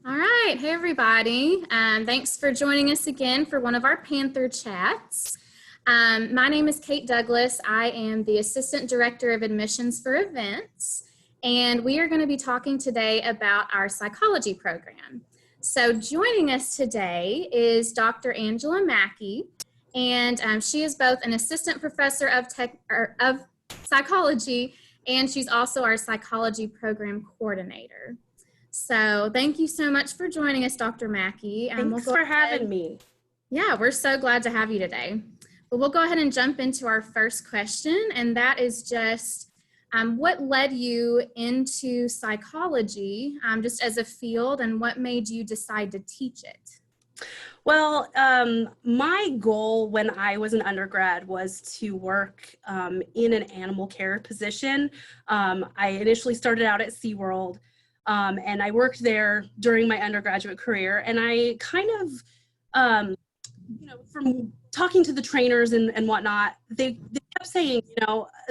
All right. Hey, everybody. Thanks for joining us again for one of our Panther chats. My name is Kate Douglas. I am the Assistant Director of Admissions for Events, and we are going to be talking today about our psychology program. So joining us today is Dr. Angela Mackey, and she is both an Assistant Professor of Psychology, and she's also our Psychology Program Coordinator. So thank you so much for joining us, Dr. Mackey. Thanks for having me. Yeah, we're so glad to have you today. But we'll go ahead and jump into our first question, and that is just what led you into psychology just as a field, and what made you decide to teach it? Well, my goal when I was an undergrad was to work in an animal care position. I initially started out at SeaWorld, and I worked there during my undergraduate career. And I kind of, from talking to the trainers and whatnot, they kept saying,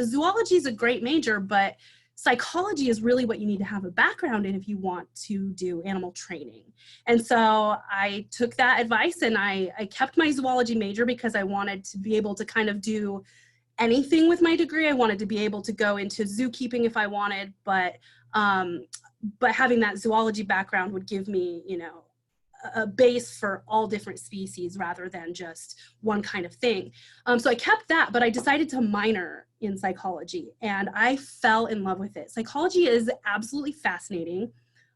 zoology is a great major, but psychology is really what you need to have a background in if you want to do animal training. And so I took that advice and I kept my zoology major because I wanted to be able to kind of do anything with my degree. I wanted to be able to go into zookeeping if I wanted, but having that zoology background would give me, a base for all different species rather than just one kind of thing. So I kept that, but I decided to minor in psychology and I fell in love with it. Psychology is absolutely fascinating.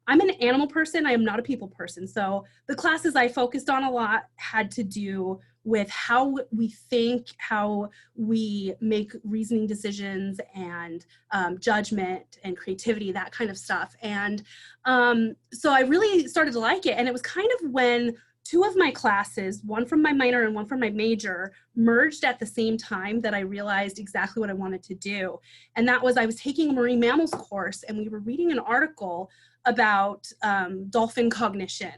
I'm an animal person. I am not a people person. So the classes I focused on a lot had to do with how we think, how we make reasoning decisions and judgment and creativity, that kind of stuff. And so I really started to like it. And it was kind of when two of my classes, one from my minor and one from my major, merged at the same time that I realized exactly what I wanted to do. And that was I was taking a marine mammals course and we were reading an article about dolphin cognition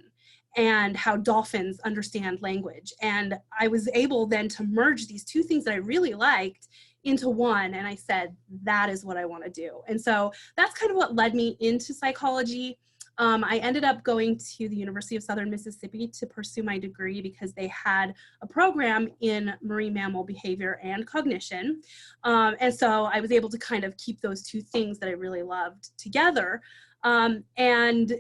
and how dolphins understand language. And I was able then to merge these two things that I really liked into one. And I said, that is what I want to do. And so that's kind of what led me into psychology. I ended up going to the University of Southern Mississippi to pursue my degree because they had a program in marine mammal behavior and cognition. And so I was able to kind of keep those two things that I really loved together. And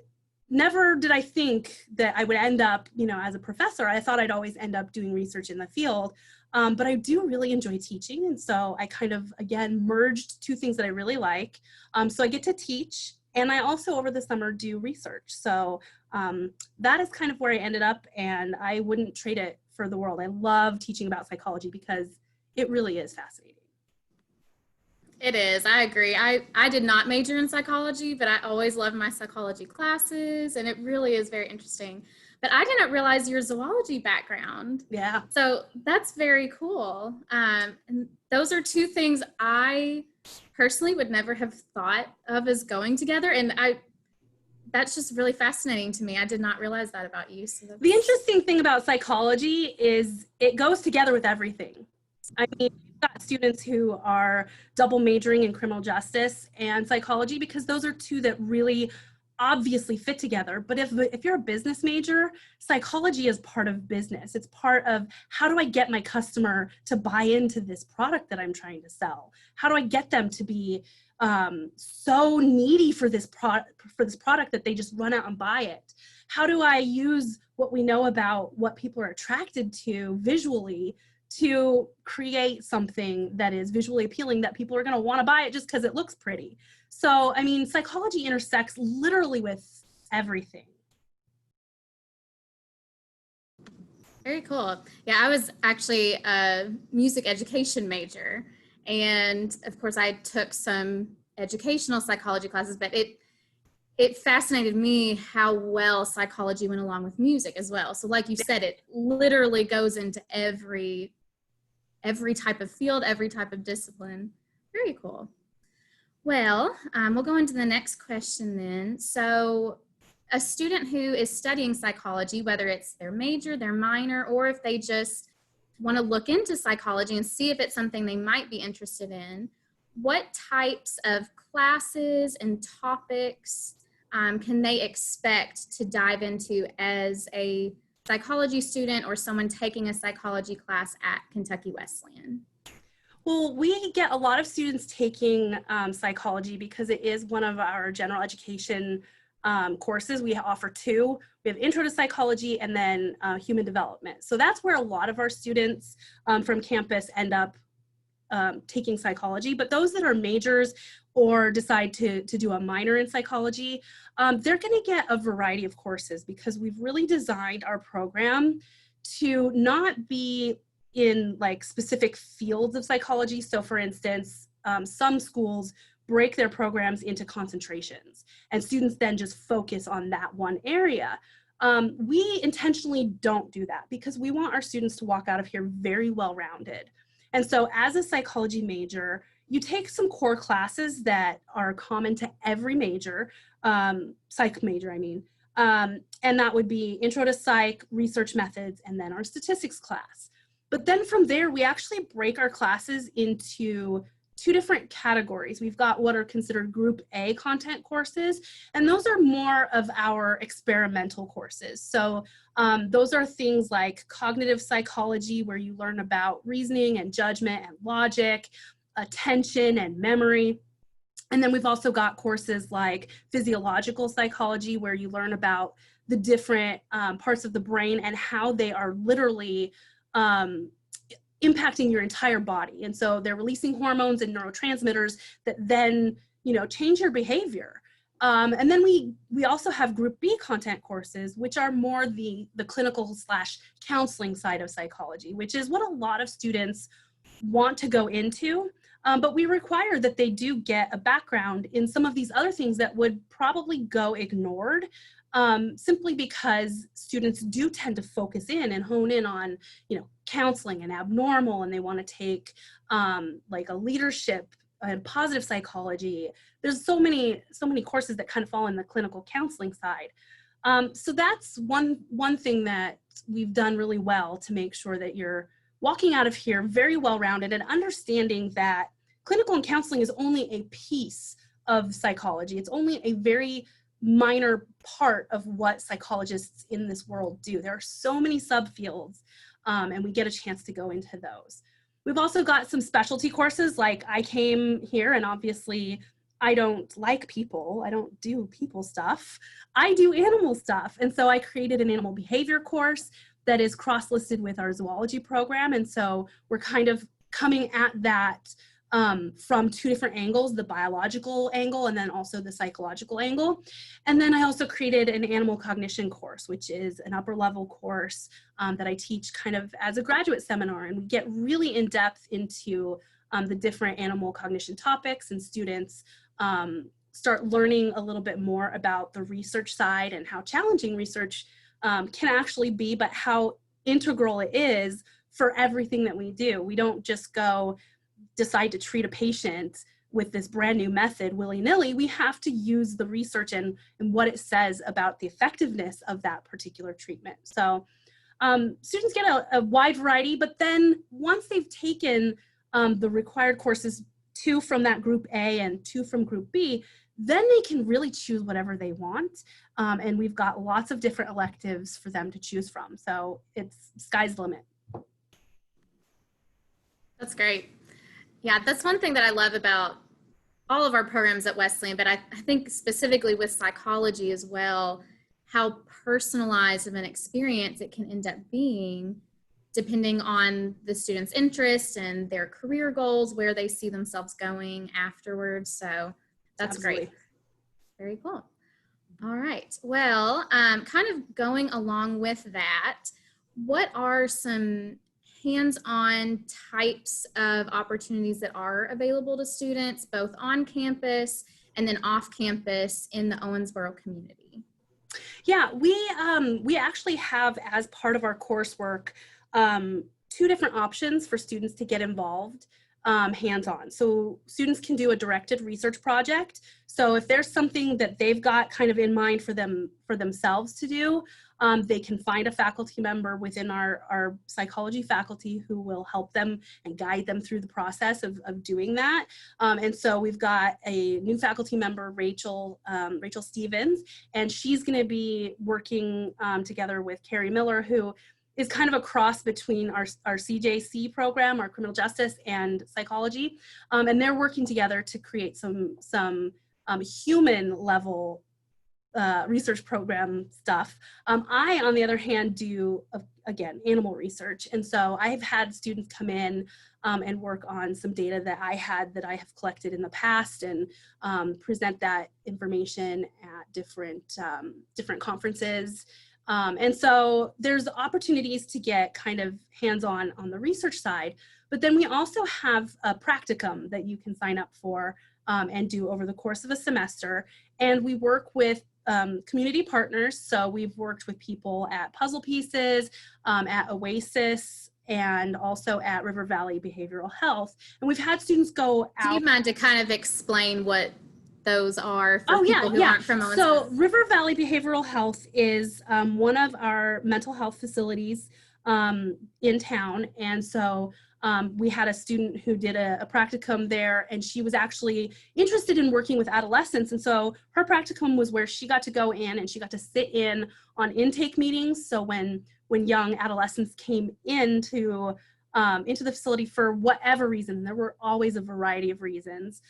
never did I think that I would end up, as a professor. I thought I'd always end up doing research in the field, but I do really enjoy teaching. And so I kind of, again, merged two things that I really like. So I get to teach, and I also over the summer do research. So that is kind of where I ended up, and I wouldn't trade it for the world. I love teaching about psychology because it really is fascinating. It is. I agree. I did not major in psychology, but I always loved my psychology classes, and it really is very interesting. But I didn't realize your zoology background. Yeah. So that's very cool. And those are two things I personally would never have thought of as going together. And that's just really fascinating to me. I did not realize that about you. So the interesting thing about psychology is it goes together with everything. I mean, you've got students who are double majoring in criminal justice and psychology because those are two that really obviously fit together. But if you're a business major, psychology is part of business. It's part of how do I get my customer to buy into this product that I'm trying to sell? How do I get them to be so needy for this product that they just run out and buy it? How do I use what we know about what people are attracted to visually to create something that is visually appealing that people are going to want to buy it just because it looks pretty? So, I mean, psychology intersects literally with everything. Very cool. Yeah, I was actually a music education major. And of course, I took some educational psychology classes, but it fascinated me how well psychology went along with music as well. So like you said, it literally goes into every type of field, every type of discipline. Very cool. Well, we'll go into the next question then. So a student who is studying psychology, whether it's their major, their minor, or if they just want to look into psychology and see if it's something they might be interested in, what types of classes and topics can they expect to dive into as a psychology student or someone taking a psychology class at Kentucky Wesleyan? Well, we get a lot of students taking psychology because it is one of our general education courses. We offer two. We have Intro to Psychology and then Human Development. So that's where a lot of our students from campus end up taking psychology. But those that are majors or decide to do a minor in psychology, they're going to get a variety of courses because we've really designed our program to not be in like specific fields of psychology. So for instance, some schools break their programs into concentrations and students then just focus on that one area. We intentionally don't do that because we want our students to walk out of here very well-rounded. And so as a psychology major, you take some core classes that are common to every major, psych major, I mean, and that would be Intro to Psych, Research Methods, and then our statistics class. But then from there, we actually break our classes into two different categories. We've got what are considered Group A content courses, and those are more of our experimental courses. So those are things like cognitive psychology, where you learn about reasoning and judgment and logic, attention and memory. And then we've also got courses like physiological psychology, where you learn about the different parts of the brain and how they are literally impacting your entire body. And so they're releasing hormones and neurotransmitters that then, change your behavior. And then we also have Group B content courses, which are more the clinical/counseling side of psychology, which is what a lot of students want to go into. But we require that they do get a background in some of these other things that would probably go ignored, simply because students do tend to focus in and hone in on, counseling and abnormal, and they want to take like a leadership and positive psychology. There's so many courses that kind of fall in the clinical counseling side. So that's one thing that we've done really well to make sure that you're walking out of here very well-rounded and understanding that clinical and counseling is only a piece of psychology. It's only a very minor part of what psychologists in this world do. There are so many subfields, and we get a chance to go into those. We've also got some specialty courses, like I came here and obviously I don't like people. I don't do people stuff. I do animal stuff. And so I created an animal behavior course that is cross-listed with our zoology program. And so we're kind of coming at that from two different angles, the biological angle and then also the psychological angle. And then I also created an animal cognition course, which is an upper level course that I teach kind of as a graduate seminar. And we get really in depth into the different animal cognition topics, and students start learning a little bit more about the research side and how challenging research can actually be, but how integral it is for everything that we do. We don't just go decide to treat a patient with this brand new method willy-nilly. We have to use the research and what it says about the effectiveness of that particular treatment. So students get a wide variety, but then once they've taken the required courses, 2 from that Group A and 2 from Group B, then they can really choose whatever they want. And we've got lots of different electives for them to choose from. So it's sky's the limit. That's great. Yeah, that's one thing that I love about all of our programs at Wesleyan, but I think specifically with psychology as well, how personalized of an experience it can end up being depending on the student's interest and their career goals, where they see themselves going afterwards. So that's Absolutely. great. Very cool. All right. Well, kind of going along with that, what are some hands-on types of opportunities that are available to students, both on campus and then off campus in the Owensboro community? Yeah, we actually have, as part of our coursework, 2 different options for students to get involved. hands-on. So students can do a directed research project. So if there's something that they've got kind of in mind for themselves to do, they can find a faculty member within our psychology faculty who will help them and guide them through the process of doing that. And so we've got a new faculty member, Rachel Stevens, and she's going to be working together with Carrie Miller, who is kind of a cross between our CJC program, our criminal justice, and psychology. And they're working together to create some human level research program stuff. I, on the other hand, do, again, animal research. And so I've had students come in and work on some data that I have collected in the past, and present that information at different conferences. And so there's opportunities to get kind of hands-on on the research side, but then we also have a practicum that you can sign up for and do over the course of a semester. And we work with community partners. So we've worked with people at Puzzle Pieces, at Oasis, and also at River Valley Behavioral Health. And we've had students go out. Do you mind to kind of explain what those are for people who aren't familiar? So River Valley Behavioral Health is one of our mental health facilities in town. And so we had a student who did a practicum there, and she was actually interested in working with adolescents. And so her practicum was where she got to go in and she got to sit in on intake meetings. So when young adolescents came into the facility for whatever reason, there were always a variety of reasons,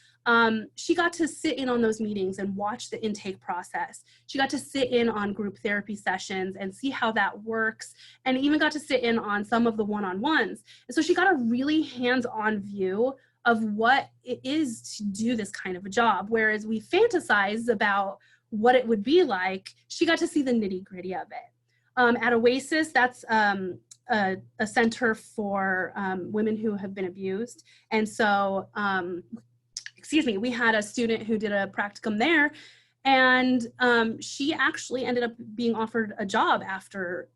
she got to sit in on those meetings and watch the intake process. She got to sit in on group therapy sessions and see how that works, and even got to sit in on some of the one-on-ones. And so she got a really hands-on view of what it is to do this kind of a job. Whereas we fantasize about what it would be like, she got to see the nitty-gritty of it. At Oasis, that's a center for women who have been abused. And so, we had a student who did a practicum there, and she actually ended up being offered a job after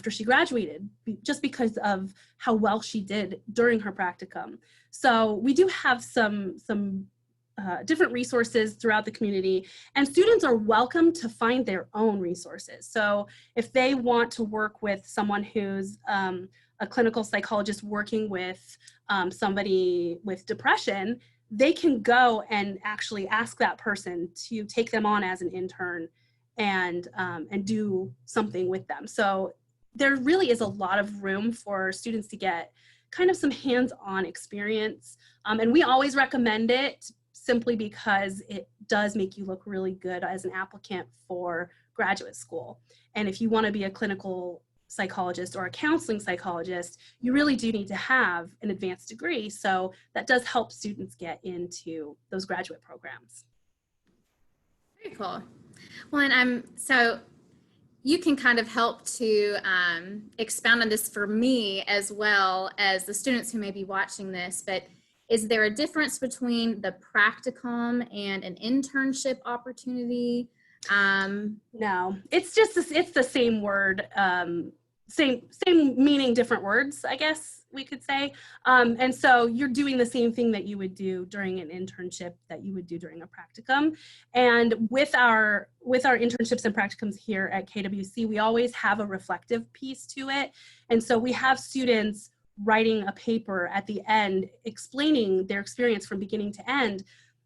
she graduated, just because of how well she did during her practicum. So we do have some different resources throughout the community, and students are welcome to find their own resources. So if they want to work with someone who's a clinical psychologist working with somebody with depression, they can go and actually ask that person to take them on as an intern and do something with them. So there really is a lot of room for students to get kind of some hands-on experience. And we always recommend it, simply because it does make you look really good as an applicant for graduate school. And if you want to be a clinical psychologist or a counseling psychologist, you really do need to have an advanced degree. So that does help students get into those graduate programs. Very cool. Well, and so you can kind of help to expound on this for me as well as the students who may be watching this, but is there a difference between the practicum and an internship opportunity? No, it's the same word, same meaning, different words, I guess we could say. And so you're doing the same thing that you would do during an internship that you would do during a practicum. And with our internships and practicums here at KWC, we always have a reflective piece to it. And so we have students writing a paper at the end explaining their experience from beginning to end.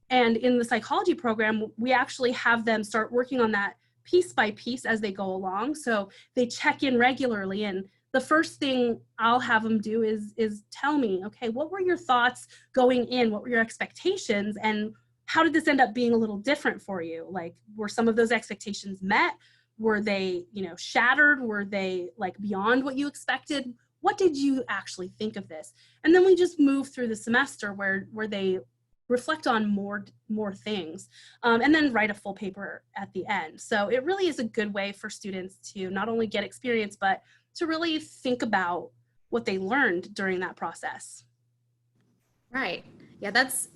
And in the psychology program, we actually have them start working on that piece by piece as they go along. So they check in regularly, and the first thing I'll have them do is tell me, okay, what were your thoughts going in? What were your expectations? And how did this end up being a little different for you? Like, were some of those expectations met? Were they, shattered? Were they like beyond what you expected? What did you actually think of this? And then we just move through the semester where they reflect on more things, and then write a full paper at the end. So it really is a good way for students to not only get experience, but to really think about what they learned during that process. Right. Yeah, that's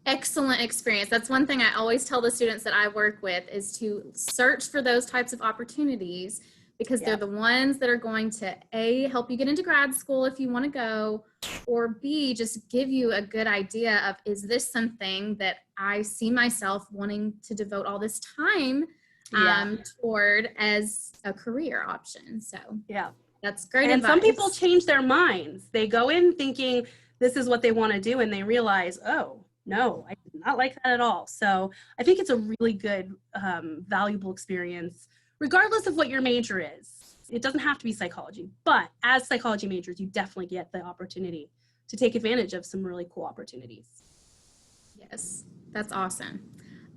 excellent experience. That's one thing I always tell the students that I work with, is to search for those types of opportunities, because they're Yeah. the ones that are going to A, help you get into grad school if you want to go, or B, just give you a good idea of, is this something that I see myself wanting to devote all this time Yeah. toward as a career option. So Yeah. that's great And some people advice. change their minds. They go in thinking this is what they want to do, and they realize, oh, no, I did not like that at all. So I think it's a really good, valuable experience, regardless of what your major is. It doesn't have to be psychology, but as psychology majors, you definitely get the opportunity to take advantage of some really cool opportunities. Yes, that's awesome.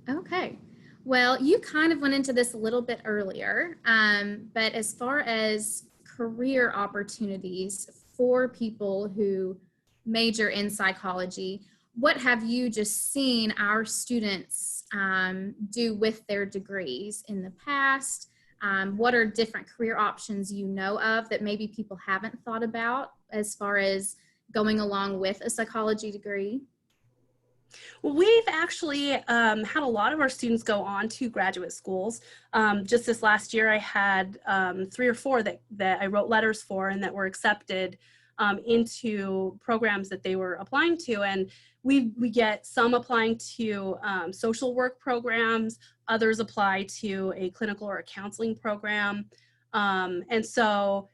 Okay. Well, you kind of went into this a little bit earlier, but as far as career opportunities for people who major in psychology, what have you just seen our students do with their degrees in the past? What are different career options you know of that maybe people haven't thought about as far as going along with a psychology degree? Well, we've actually had a lot of our students go on to graduate schools. Just this last year, I had 3 or 4 that I wrote letters for and that were accepted into programs that they were applying to. And we get some applying to social work programs, others apply to a clinical or a counseling program. And so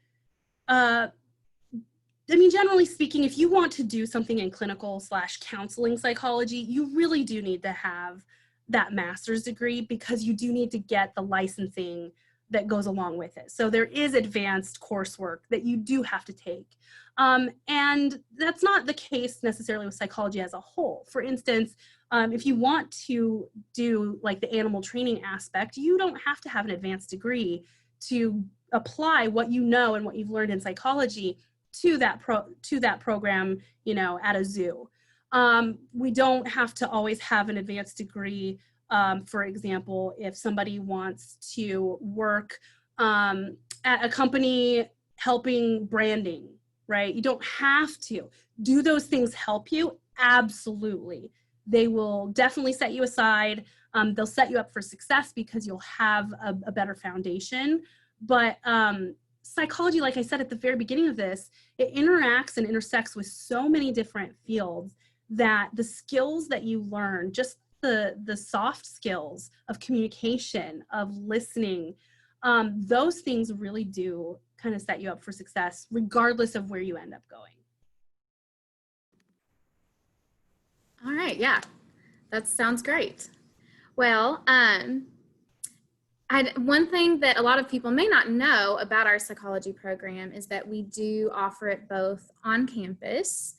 I mean, generally speaking, if you want to do something in clinical/counseling psychology, you really do need to have that master's degree, because you do need to get the licensing that goes along with it. So there is advanced coursework that you do have to take. And that's not the case necessarily with psychology as a whole. For instance, if you want to do like the animal training aspect, you don't have to have an advanced degree to apply what you know and what you've learned in psychology to that program, you know, at a zoo. We don't have to always have an advanced degree. For example, if somebody wants to work at a company helping branding, right? You don't have to. Do those things help you? Absolutely. They will definitely set you aside. They'll set you up for success because you'll have a better foundation. But psychology, like I said at the very beginning of this, it interacts and intersects with so many different fields that the skills that you learn, just the soft skills of communication, of listening, those things really do kind of set you up for success, regardless of where you end up going. All right, yeah, that sounds great. Well, one thing that a lot of people may not know about our psychology program is that we do offer it both on campus,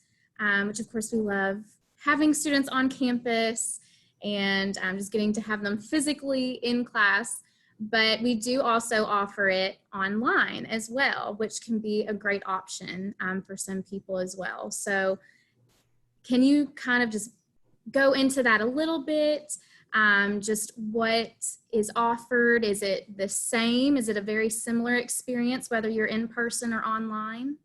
which of course we love having students on campus and just getting to have them physically in class, but we do also offer it online as well, which can be a great option for some people as well. So can you kind of just go into that a little bit? Just what is offered? Is it the same? Is it a very similar experience, whether you're in person or online?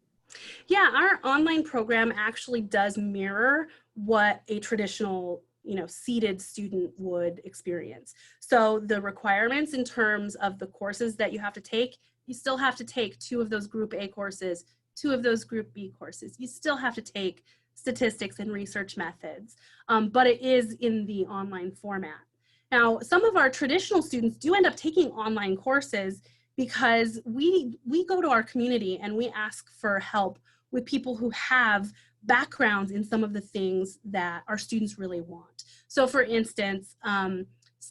Yeah, our online program actually does mirror what a traditional, you know, seated student would experience. So the requirements in terms of the courses that you have to take, you still have to take 2 of those group A courses, 2 of those group B courses. You still have to take statistics and research methods, but it is in the online format. Now, some of our traditional students do end up taking online courses because we go to our community and we ask for help with people who have backgrounds in some of the things that our students really want. So for instance,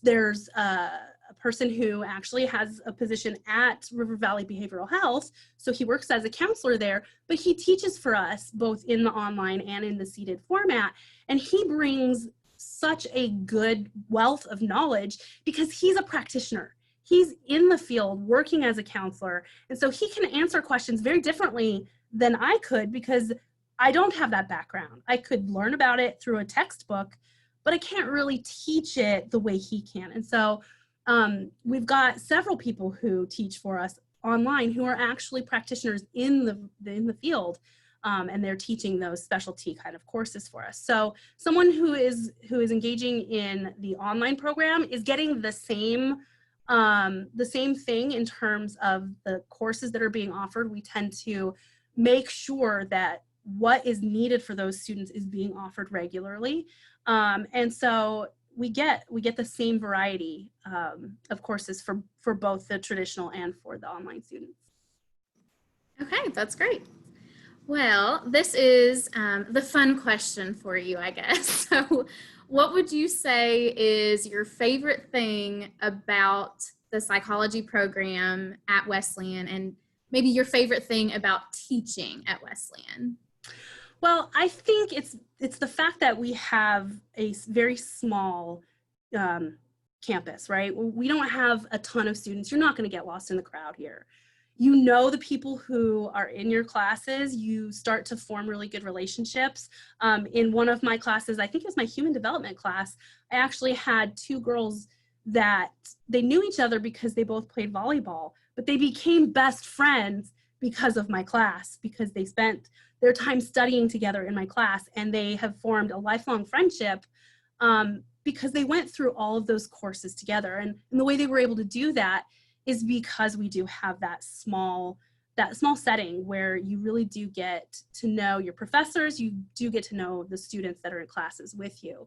there's a person who actually has a position at River Valley Behavioral Health. So he works as a counselor there, but he teaches for us both in the online and in the seated format. And he brings such a good wealth of knowledge because he's a practitioner. He's in the field working as a counselor. And so he can answer questions very differently than I could because I don't have that background. I could learn about it through a textbook, but I can't really teach it the way he can. And so we've got several people who teach for us online who are actually practitioners in the field, and they're teaching those specialty kind of courses for us. So someone who is engaging in the online program is getting the same The same thing in terms of the courses that are being offered. We tend to make sure that what is needed for those students is being offered regularly. And so we get the same variety of courses for both the traditional and for the online students. Okay, that's great. Well, this is the fun question for you, I guess. So, what would you say is your favorite thing about the psychology program at Wesleyan, and maybe your favorite thing about teaching at Wesleyan? Well, I think it's the fact that we have a very small campus, right? We don't have a ton of students. You're not going to get lost in the crowd here. You know the people who are in your classes. You start to form really good relationships. In one of my classes, I think it was my human development class, I actually had two girls that they knew each other because they both played volleyball, but they became best friends because of my class, because they spent their time studying together in my class, and they have formed a lifelong friendship because they went through all of those courses together. And the way they were able to do that is because we do have that small setting where you really do get to know your professors, you do get to know the students that are in classes with you.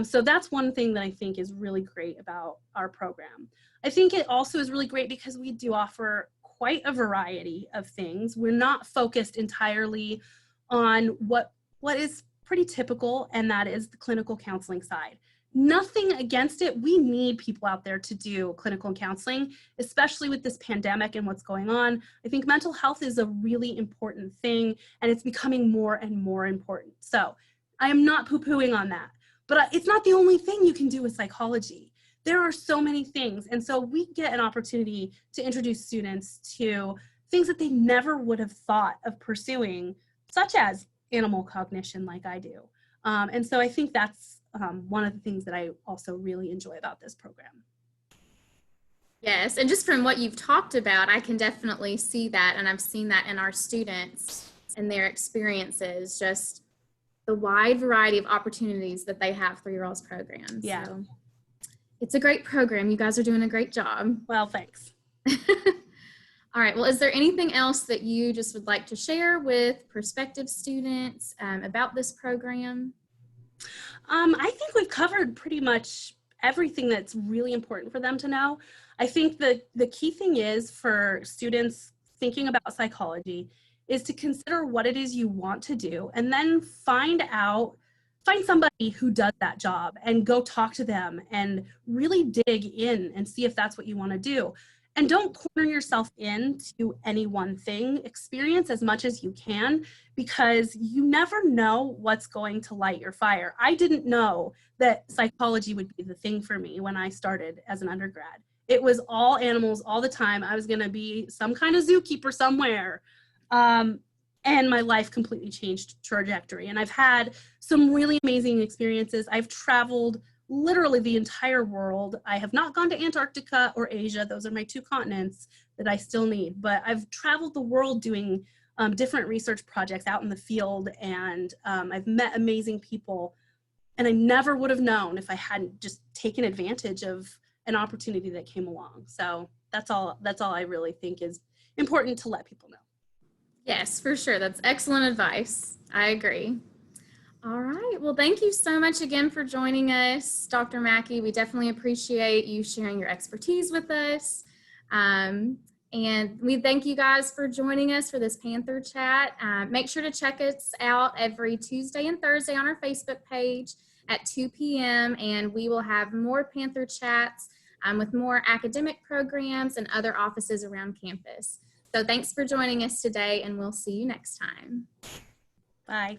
So that's one thing that I think is really great about our program. I think it also is really great because we do offer quite a variety of things. We're not focused entirely on what is pretty typical, and that is the clinical counseling side. Nothing against it. We need people out there to do clinical counseling, especially with this pandemic and what's going on. I think mental health is a really important thing, and it's becoming more and more important. So I am not poo-pooing on that, but it's not the only thing you can do with psychology. There are so many things. And so we get an opportunity to introduce students to things that they never would have thought of pursuing, such as animal cognition like I do. And so I think that's one of the things that I also really enjoy about this program. Yes, and just from what you've talked about, I can definitely see that, and I've seen that in our students and their experiences, just the wide variety of opportunities that they have through your all's program. Yeah. So it's a great program. You guys are doing a great job. Well, thanks. All right. Well, is there anything else that you just would like to share with prospective students about this program? I think we've covered pretty much everything that's really important for them to know. I think the key thing is for students thinking about psychology is to consider what it is you want to do, and then find somebody who does that job and go talk to them and really dig in and see if that's what you want to do. And don't corner yourself into any one thing. Experience as much as you can, because you never know what's going to light your fire. I didn't know that psychology would be the thing for me when I started as an undergrad. It was all animals all the time. I was going to be some kind of zookeeper somewhere. And my life completely changed trajectory. And I've had some really amazing experiences. I've traveled literally the entire world. I have not gone to Antarctica or Asia. Those are my two continents that I still need. But I've traveled the world doing different research projects out in the field, and I've met amazing people. And I never would have known if I hadn't just taken advantage of an opportunity that came along. So that's all I really think is important to let people know. Yes, for sure. That's excellent advice. I agree. All right. Well, thank you so much again for joining us, Dr. Mackey. We definitely appreciate you sharing your expertise with us. And we thank you guys for joining us for this Panther chat. Make sure to check us out every Tuesday and Thursday on our Facebook page at 2 p.m. And we will have more Panther chats with more academic programs and other offices around campus. So thanks for joining us today, and we'll see you next time. Bye.